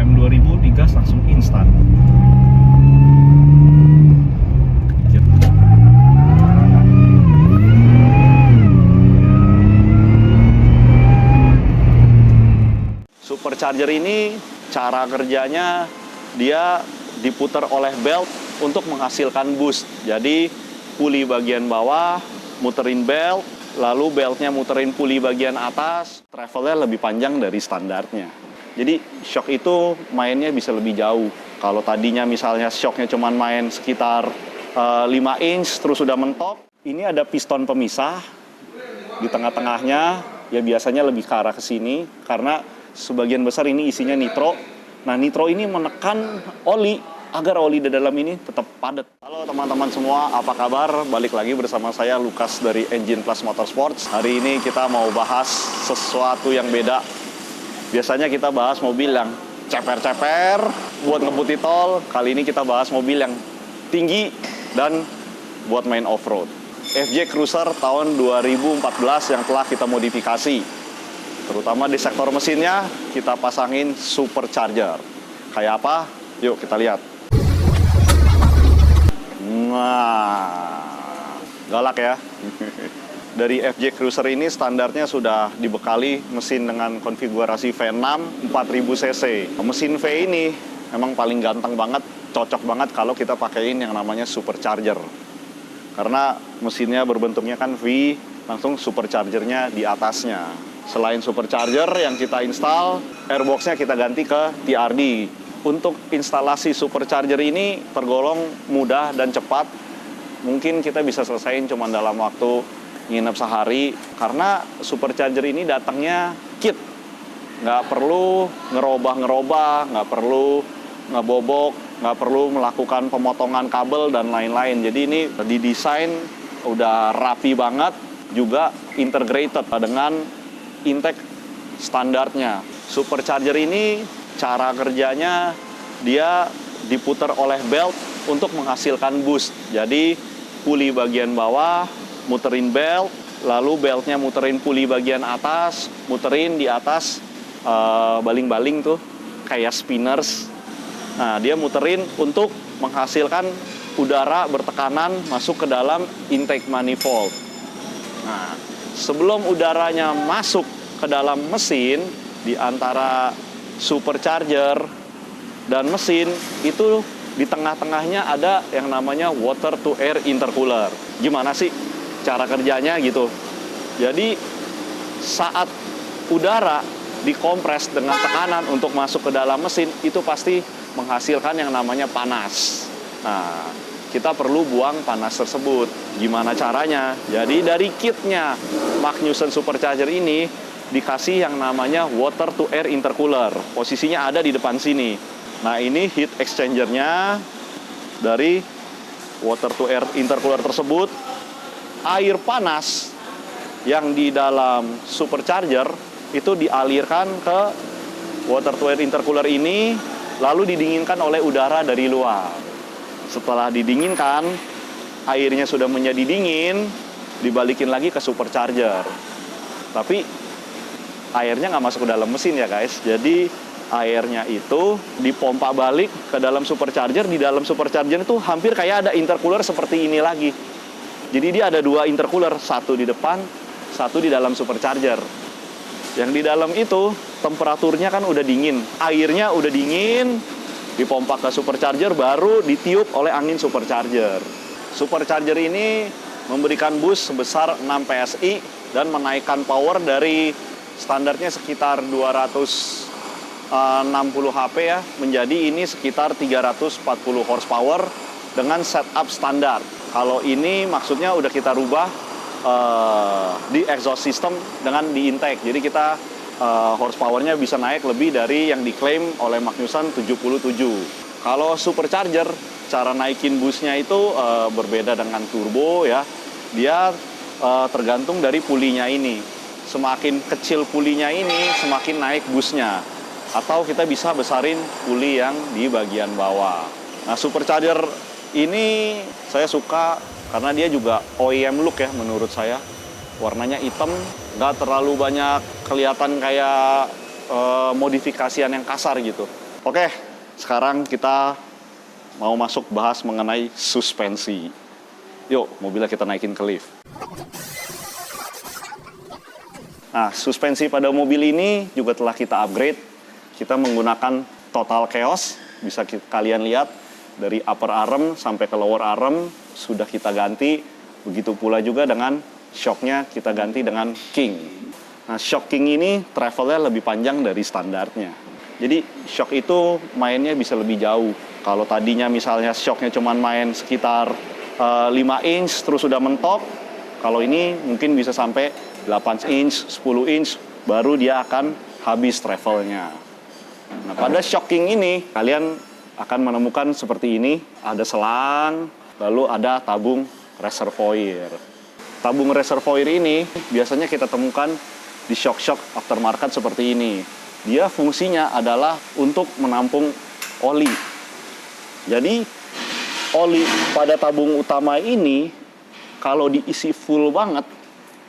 KM 2000 digas langsung instan. Supercharger ini cara kerjanya dia diputar oleh belt untuk menghasilkan boost. Jadi puli bagian bawah muterin belt, lalu beltnya muterin puli bagian atas, travelnya lebih panjang dari standarnya. Jadi shock itu mainnya bisa lebih jauh. Kalau tadinya misalnya shocknya cuma main sekitar 5 inch terus sudah mentok, ini ada piston pemisah di tengah-tengahnya, ya biasanya lebih ke arah ke sini karena sebagian besar ini isinya nitro. Nah, nitro ini menekan oli agar oli di dalam ini tetap padat. Halo teman-teman semua, apa kabar? Balik lagi bersama saya Lukas dari Engine Plus Motorsports. Hari ini kita mau bahas sesuatu yang beda. Biasanya kita bahas mobil yang ceper-ceper buat ngebut di tol. Kali ini kita bahas mobil yang tinggi dan buat main off-road. FJ Cruiser tahun 2014 yang telah kita modifikasi. Terutama di sektor mesinnya, kita pasangin supercharger. Kayak apa? Yuk kita lihat. Nah, galak ya. Dari FJ Cruiser ini standarnya sudah dibekali mesin dengan konfigurasi V6 4000 cc. Mesin V ini memang paling ganteng banget, cocok banget kalau kita pakaiin yang namanya supercharger. Karena mesinnya berbentuknya kan V, langsung superchargernya di atasnya. Selain supercharger yang kita install, airbox-nya kita ganti ke TRD. Untuk instalasi supercharger ini tergolong mudah dan cepat. Mungkin kita bisa selesaiin cuma dalam waktu nginep sehari. Karena supercharger ini datangnya kit. Nggak perlu ngerobah-ngerobah, nggak perlu ngebobok, nggak perlu melakukan pemotongan kabel dan lain-lain. Jadi ini didesain udah rapi banget, juga integrated dengan intake standarnya. Supercharger ini cara kerjanya dia diputar oleh belt untuk menghasilkan boost. Jadi puli bagian bawah muterin belt, lalu beltnya muterin puli bagian atas, muterin di atas baling-baling tuh kayak spinners. Nah, dia muterin untuk menghasilkan udara bertekanan masuk ke dalam intake manifold. Nah, sebelum udaranya masuk ke dalam mesin, di antara supercharger dan mesin, itu di tengah-tengahnya ada yang namanya water to air intercooler. Gimana sih cara kerjanya gitu? Jadi saat udara dikompres dengan tekanan untuk masuk ke dalam mesin, itu pasti menghasilkan yang namanya panas. Nah, kita perlu buang panas tersebut. Gimana caranya? Jadi dari kitnya Magnuson Supercharger ini dikasih yang namanya water to air intercooler. Posisinya ada di depan sini. Nah, ini heat exchanger-nya dari water to air intercooler tersebut. Air panas yang di dalam supercharger itu dialirkan ke water to air intercooler ini, lalu didinginkan oleh udara dari luar. Setelah didinginkan, airnya sudah menjadi dingin, dibalikin lagi ke supercharger. Tapi airnya nggak masuk ke dalam mesin ya guys. Jadi airnya itu dipompa balik ke dalam supercharger. Di dalam supercharger itu hampir kayak ada intercooler seperti ini lagi. Jadi dia ada dua intercooler, satu di depan, satu di dalam supercharger. Yang di dalam itu temperaturnya kan udah dingin, airnya udah dingin, dipompa ke supercharger, baru ditiup oleh angin supercharger. Supercharger ini memberikan boost sebesar 6 PSI dan menaikkan power dari standarnya sekitar 260 HP ya, menjadi ini sekitar 340 horsepower dengan setup standar. Kalau ini maksudnya udah kita rubah di exhaust system dengan di intake. Jadi kita horsepowernya bisa naik lebih dari yang diklaim oleh Magnuson 77. Kalau supercharger, cara naikin boostnya itu berbeda dengan turbo ya. Dia tergantung dari pulinya ini. Semakin kecil pulinya ini, semakin naik boostnya. Atau kita bisa besarin puli yang di bagian bawah. Nah, supercharger ini saya suka karena dia juga OEM look ya menurut saya. Warnanya hitam, nggak terlalu banyak kelihatan kayak modifikasian yang kasar gitu. Oke, sekarang kita mau masuk bahas mengenai suspensi. Yuk, mobilnya kita naikin ke lift. Nah, suspensi pada mobil ini juga telah kita upgrade. Kita menggunakan Total Chaos. Bisa kalian lihat dari upper arm sampai ke lower arm sudah kita ganti. Begitu pula juga dengan shocknya kita ganti dengan King. Nah, shock King ini travelnya lebih panjang dari standarnya. Jadi shock itu mainnya bisa lebih jauh. Kalau tadinya misalnya shocknya cuma main sekitar 5 inch terus sudah mentok, kalau ini mungkin bisa sampai 8 inch, 10 inch, baru dia akan habis travelnya. Nah, pada shocking ini, kalian akan menemukan seperti ini. Ada selang, lalu ada tabung reservoir. Tabung reservoir ini biasanya kita temukan di shock-shock aftermarket seperti ini. Dia fungsinya adalah untuk menampung oli. Jadi, oli pada tabung utama ini, kalau diisi full banget,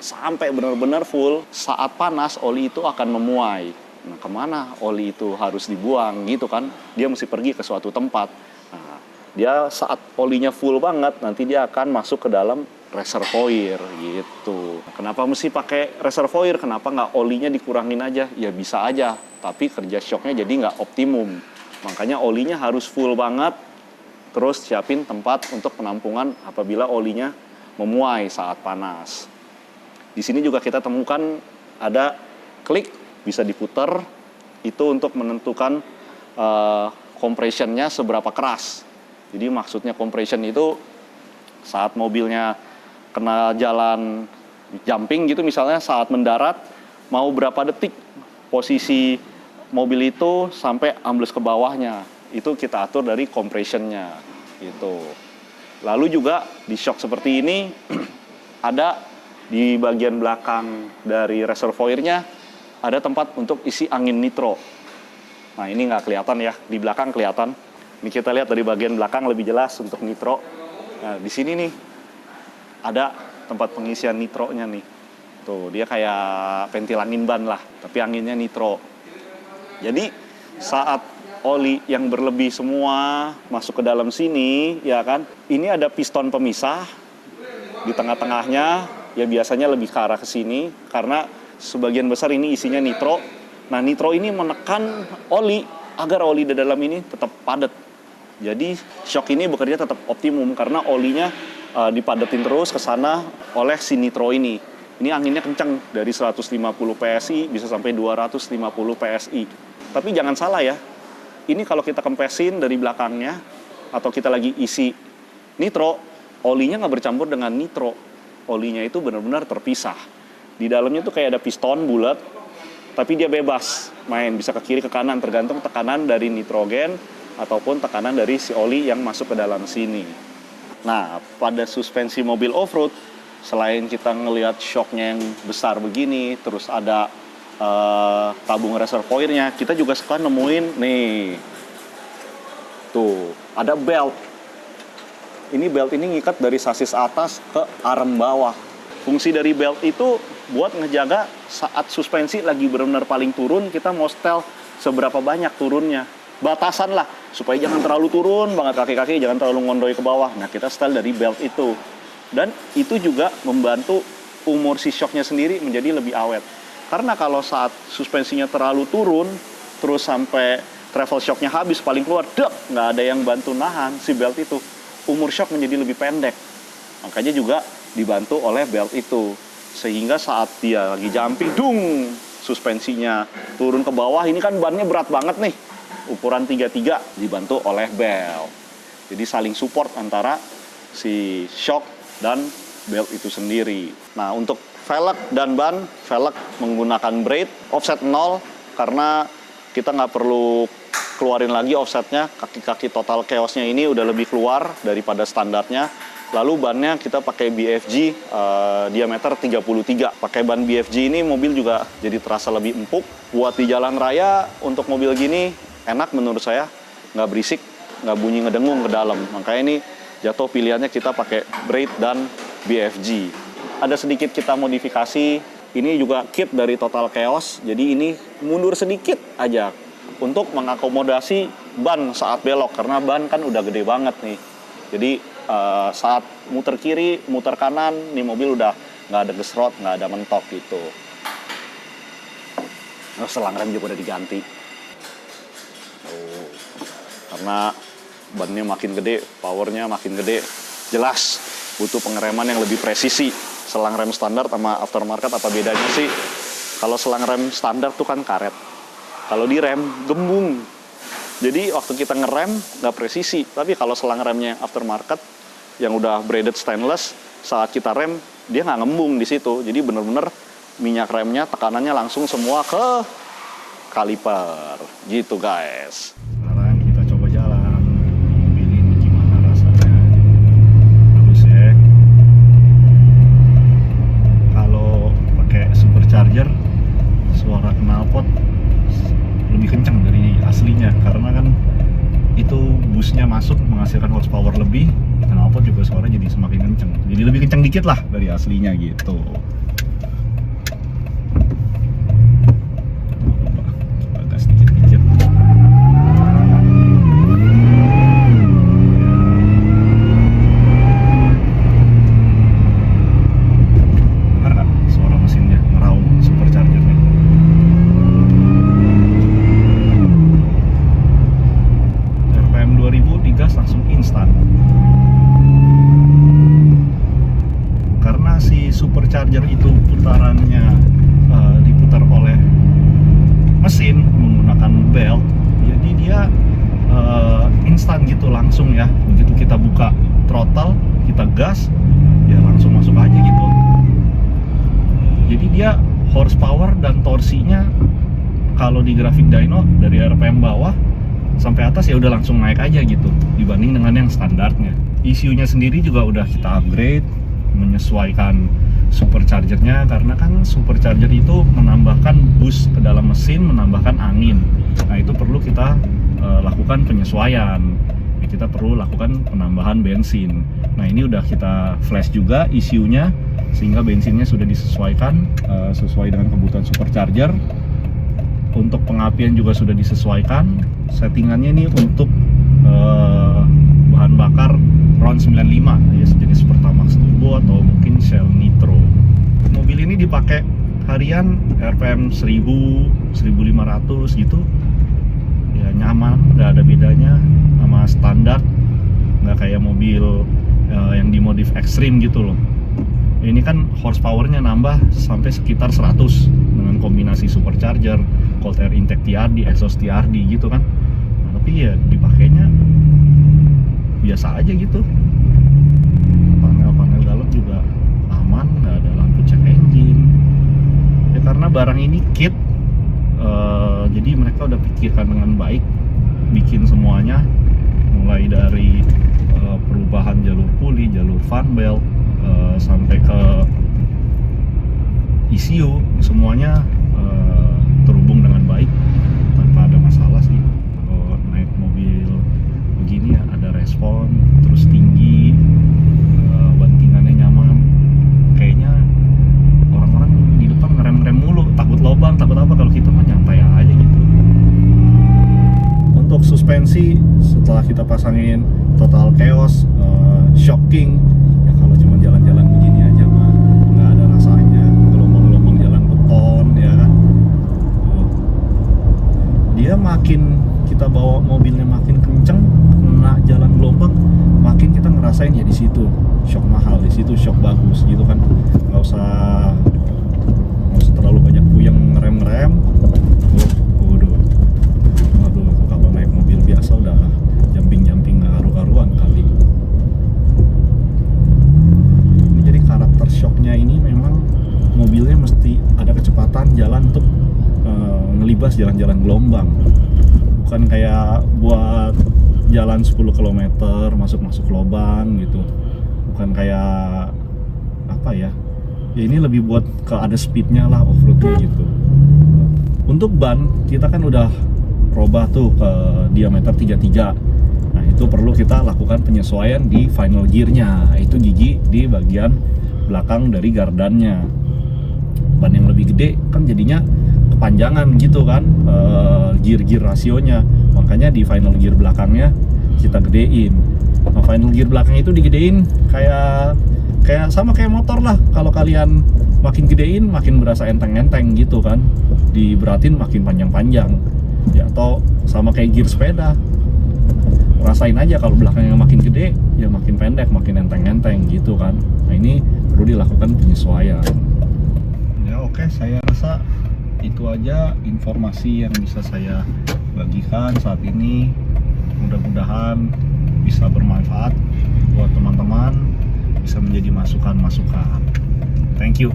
sampai benar-benar full, saat panas oli itu akan memuai. Nah, kemana oli itu harus dibuang gitu kan? Dia mesti pergi ke suatu tempat. Nah, dia saat olinya full banget, nanti dia akan masuk ke dalam reservoir gitu. Kenapa mesti pakai reservoir? Kenapa nggak olinya dikurangin aja? Ya bisa aja, tapi kerja shocknya jadi nggak optimum. Makanya olinya harus full banget, terus siapin tempat untuk penampungan apabila olinya memuai saat panas. Di sini juga kita temukan ada klik, bisa diputar, itu untuk menentukan compressionnya seberapa keras. Jadi maksudnya compression itu saat mobilnya kena jalan jumping gitu misalnya, saat mendarat mau berapa detik posisi mobil itu sampai ambles ke bawahnya, itu kita atur dari compressionnya gitu. Lalu juga di shock seperti ini ada di bagian belakang dari reservoirnya ada tempat untuk isi angin nitro. Nah, ini nggak kelihatan ya, di belakang kelihatan. Ini kita lihat dari bagian belakang lebih jelas untuk nitro. Nah, di sini nih ada tempat pengisian nitronya nih. Tuh, dia kayak pentil angin ban lah, tapi anginnya nitro. Jadi saat oli yang berlebih semua masuk ke dalam sini, ya kan? Ini ada piston pemisah di tengah-tengahnya, ya biasanya lebih ke arah ke sini karena sebagian besar ini isinya nitro. Nah, nitro ini menekan oli agar oli di dalam ini tetap padat. Jadi shock ini bekerja tetap optimum karena olinya dipadetin terus ke sana oleh si nitro ini. Ini anginnya kencang, dari 150 PSI bisa sampai 250 PSI. Tapi jangan salah ya, ini kalau kita kempesin dari belakangnya atau kita lagi isi nitro, olinya nggak bercampur dengan nitro. Olinya itu benar-benar terpisah. Di dalamnya tuh kayak ada piston bulat, tapi dia bebas main, bisa ke kiri ke kanan tergantung tekanan dari nitrogen ataupun tekanan dari si oli yang masuk ke dalam sini. Nah, pada suspensi mobil off-road, selain kita ngelihat shocknya yang besar begini, terus ada tabung reservoirnya, kita juga suka nemuin nih, tuh ada belt. Ini belt ini ngikat dari sasis atas ke arm bawah. Fungsi dari belt itu buat ngejaga saat suspensi lagi benar-benar paling turun, kita mau setel seberapa banyak turunnya. Batasan lah, supaya jangan terlalu turun banget kaki-kaki, jangan terlalu ngondoi ke bawah. Nah, kita setel dari belt itu. Dan itu juga membantu umur si shocknya sendiri menjadi lebih awet. Karena kalau saat suspensinya terlalu turun, terus sampai travel shocknya habis, paling keluar, nggak ada yang bantu nahan si belt itu. Umur shock menjadi lebih pendek. Makanya juga dibantu oleh belt itu. Sehingga saat dia lagi jumping, suspensinya turun ke bawah, ini kan bannya berat banget nih. Ukuran 33 dibantu oleh belt. Jadi saling support antara si shock dan belt itu sendiri. Nah, untuk velg dan ban, velg menggunakan braid offset 0 karena kita nggak perlu keluarin lagi offsetnya. Kaki-kaki Total Chaos-nya ini udah lebih keluar daripada standarnya. Lalu bannya kita pakai BFG diameter 33. Pakai ban BFG ini mobil juga jadi terasa lebih empuk. Buat di jalan raya untuk mobil gini enak menurut saya, nggak berisik, nggak bunyi ngedengung ke dalam. Makanya ini jatuh pilihannya kita pakai braid dan BFG. Ada sedikit kita modifikasi, ini juga kit dari Total Chaos, jadi ini mundur sedikit aja. untuk mengakomodasi ban saat belok, karena ban kan udah gede banget nih. Jadi saat muter kiri, muter kanan, nih mobil udah nggak ada gesrot, nggak ada mentok gitu. Selang rem juga udah diganti. Karena bannya makin gede, powernya makin gede, jelas butuh pengereman yang lebih presisi. Selang rem standar sama aftermarket apa bedanya sih? Kalau selang rem standar tuh kan karet, kalau di rem gembung. Jadi waktu kita ngerem nggak presisi. Tapi kalau selang remnya aftermarket yang udah braided stainless, saat kita rem dia nggak ngembung di situ. Jadi bener-bener minyak remnya tekanannya langsung semua ke kaliper. Gitu guys. Sekarang kita coba jalan mobil ini gimana rasanya. Bagus ya. Kalau pakai supercharger, suara knalpot lebih kencang dari aslinya, karena kan itu busnya masuk menghasilkan horsepower lebih, knalpot juga suaranya jadi semakin kencang, jadi lebih kencang dikit lah dari aslinya gitu. Coba gas dikit-dikit. Dengar nggak suara mesinnya ngeraung, superchargernya? RPM 2000 digas langsung instan. Karena si supercharger itu putarannya diputar oleh mesin menggunakan belt, jadi dia instan gitu langsung ya. Begitu kita buka throttle, kita gas, ya langsung masuk aja gitu. Jadi dia horsepower dan torsinya kalau di grafik dyno dari RPM bawah sampai atas ya udah langsung naik aja gitu, dibanding dengan yang standarnya. ECU-nya sendiri juga udah kita upgrade menyesuaikan superchargernya, karena kan supercharger itu menambahkan boost ke dalam mesin, menambahkan angin. Nah itu perlu kita lakukan penyesuaian. Kita perlu lakukan penambahan bensin. Nah ini udah kita flash juga ECU-nya, sehingga bensinnya sudah disesuaikan sesuai dengan kebutuhan supercharger. Untuk pengapian juga sudah disesuaikan. Settingannya ini untuk bahan bakar RON 95 ya, sejenis Pertamax Turbo atau mungkin Shell Nitro. Mobil ini dipakai harian RPM 1000, 1500 gitu ya, nyaman, nggak ada bedanya sama standar, nggak kayak mobil yang dimodif ekstrim gitu loh. Ini kan horsepowernya nambah sampai sekitar 100 dengan kombinasi supercharger, cold air intake TRD, exhaust TRD gitu kan. Nah, tapi ya dipakainya biasa aja gitu. Panel-panel dalam juga aman, nggak ada lampu cek engine ya, karena barang ini kit, jadi mereka udah pikirkan dengan baik, bikin semuanya mulai dari perubahan jalur puli, jalur fan belt, sampai ke ECU, semuanya terhubung dengan baik tanpa ada masalah sih. Kalau naik mobil begini ya ada respon, terus tinggi, bantingannya nyaman. Kayaknya orang-orang di depan ngerem-ngerem mulu, takut lobang, takut apa, kalau kita mah nyantai aja gitu. Untuk suspensi setelah kita pasangin Total Chaos, Shocking, ya kalau cuma jalan-jalan begini aja mah nggak ada rasanya. Gelombang-gelombang jalan beton ya kan. Dia makin kita bawa mobilnya makin kenceng, kena jalan gelombang, makin kita ngerasain ya di situ shock mahal, di situ shock bagus gitu kan. Nggak usah terlalu banyak puyeng ngerem-ngerem. Waduh, kalau naik mobil biasa udah jumping-jumping nggak karu-karuan kali. Ini jadi karakter shocknya ini memang mobilnya mesti ada kecepatan jalan untuk ngelibas jalan-jalan gelombang. Bukan kayak buat jalan 10 km masuk-masuk lubang gitu. Bukan kayak apa ya. Ya ini lebih buat ke ada speednya lah, off-roadnya gitu. Untuk ban kita kan udah robah tuh ke diameter 33. Nah itu perlu kita lakukan penyesuaian di final gearnya, itu gigi di bagian belakang dari gardannya. Ban yang lebih gede kan jadinya kepanjangan gitu kan gear rasionya, makanya di final gear belakangnya kita gedein. Nah, final gear belakang itu digedein kayak sama kayak motor lah, kalau kalian makin gedein makin berasa enteng-enteng gitu kan, diberatin makin panjang-panjang ya, atau sama kayak gear sepeda, rasain aja kalau belakangnya makin gede ya makin pendek, makin enteng-enteng gitu kan. Nah ini perlu dilakukan penyesuaian ya. Oke, saya rasa itu aja informasi yang bisa saya bagikan saat ini, mudah-mudahan bisa bermanfaat buat teman-teman, bisa menjadi masukan-masukan. Thank you.